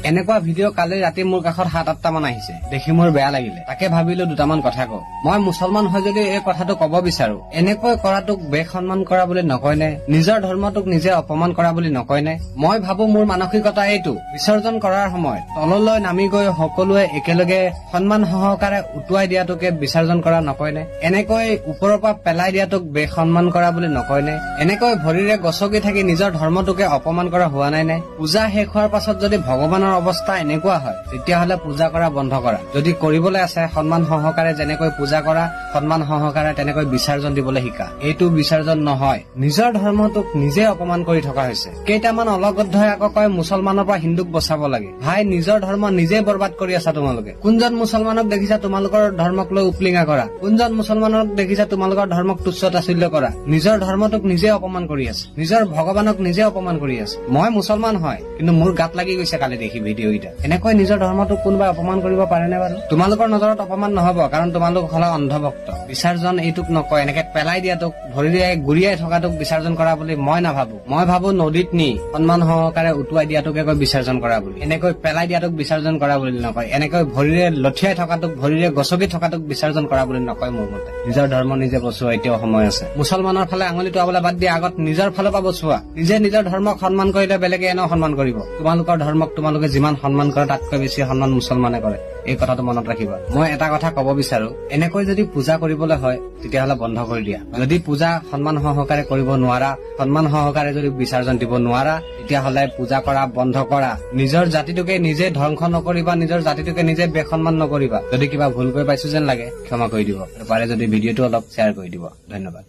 এনেকুৱা ভিডিঅ' কালি ৰাতি মোৰ কাষত 7-8টা মান আহিছে দেখি মোৰ বেয়া লাগিলে তাকে ভাবিলো দুটামান কথা কওঁ মই মুছলমান হৈ যদি এই কথাটো ক'ব বিচাৰো এনেকৈ কৰাটোক বেসন্মান কৰা বুলি নকয় নে নিজৰ ধৰ্মটোক নিজে অপমান কৰা বুলি নকয় নে মই ভাবো মোৰ মানসিকতা এইটো বিসৰ্জন কৰাৰ সময়ত তললৈ নামি গৈ সকলোৱে একেলগে সন্মান সহকাৰে উটুৱাই দিয়াটোকে বিসৰ্জন কৰা নকয় নে এনেকৈ ওপৰৰ পৰা পেলাই দিয়াটোক বেসন্মান কৰা বুলি নকয় নে এনেকৈ ভৰিৰে গছকি থাকি নিজৰ ধৰ্মটোকে অপমান কৰা হোৱা নাই নে পূজা শেষ হোৱাৰ পাছত যদি ভগৱানৰ অৱস্থা এনেকুৱা হয় তেতিয়াহলে পূজা কৰা বন্ধ কৰা যদি কৰিবলৈ আছে সন্মান সহকাৰে যেনেকৈ পূজা কৰা সন্মান সহকাৰে তেনেকৈ বিসৰ্জন দিবলৈ শিকা এইটো বিসৰ্জন নহয় নিজৰ ধৰ্মটোক নিজে অপমান কৰি থকা হৈছে কেইটামান অলগদ্ধই আকৌ কয় মুছলমানৰ পৰা হিন্দুক বচাব লাগে ভাই নিজৰ ধৰ্ম নিজে বৰবাদ কৰি আছা তোমালোকে কোনজন মুছলমানক দেখিছা তোমালোকৰ ধৰ্মক লৈ উপলিঙা কৰা কোনজন মুছলমানক দেখিছা তোমালোকৰ ধৰ্মক তুচ্ছ তাচ্ছিল্য কৰা নিজৰ ধৰ্মটোক নিজে অপমান কৰি আছে নিজৰ ভগৱানক নিজে অপমান কৰি আছে মই মুছলমান হয় কিন্তু মোৰ গাত লাগি গৈছে কালি দেখি ভিডিঅ' এটা এনেকৈ নিজৰ ধৰ্মটোক কোনোবাই অপমান কৰিব পাৰে নে বাৰু তোমালোকৰ নজৰত অপমান নহব কাৰণ তোমালোক হলা অন্ধভক্ত বিসৰ্জন এইটোক নকয় এনেকে পেলাই দিয়াটোক ভৰিৰে গুৰিয়াই থকাটোক বিসৰ্জন কৰা বুলি মই নাভাবো মই ভাবো নদীত নি সন্মান সহকাৰে উটুৱাই দিয়াটোকে কয় বিসৰ্জন কৰা বুলি এনেকৈ পেলাই দিয়াটোক বিসৰ্জন কৰা বুলি নকয় এনেকৈ ভৰিৰে লঠিয়াই থকাটোক ভৰিৰে গছকি থকাটোক বিসৰ্জন কৰা বুলি নকয় মোৰ মতে নিজৰ ধৰ্ম নিজে বচোৱা এতিয়াও সময় আছে মুছলমানৰ ফালে আঙুলি টোৱাবলৈ বাদ দিয়া আগত নিজৰ ফালৰ পৰা বচোৱা নিজে নিজৰ ধৰ্মক সন্মান কৰিলে বেলেগে এনেও সন্মান কৰিব তোমালোকৰ ধৰ্মক তোমালোকে যিমান সন্মান কৰা তাতকৈ বেছি সন্মান মুছলমানে কৰে এই কথাটো মনত ৰাখিবা মই এটা কথা ক'ব বিচাৰো এনেকৈ যদি পূজা কৰিবলৈ হয় তেতিয়াহলে বন্ধ কৰি দিয়া যদি পূজা সন্মান সহকাৰে কৰিব নোৱাৰা সন্মান সহকাৰে যদি বিসৰ্জন দিব নোৱাৰা তেতিয়াহলে পূজা কৰা বন্ধ কৰা নিজৰ জাতিটোকে নিজে ধ্বংস নকৰিবা নিজৰ জাতিটোকে নিজে বেসন্মান নকৰিবা যদি কিবা ভুল কৰি পাইছো যেন লাগে ক্ষমা কৰি দিব পাৰে যদি ভিডিঅ'টো অলপ শ্বেয়াৰ কৰি দিব ধন্যবাদ।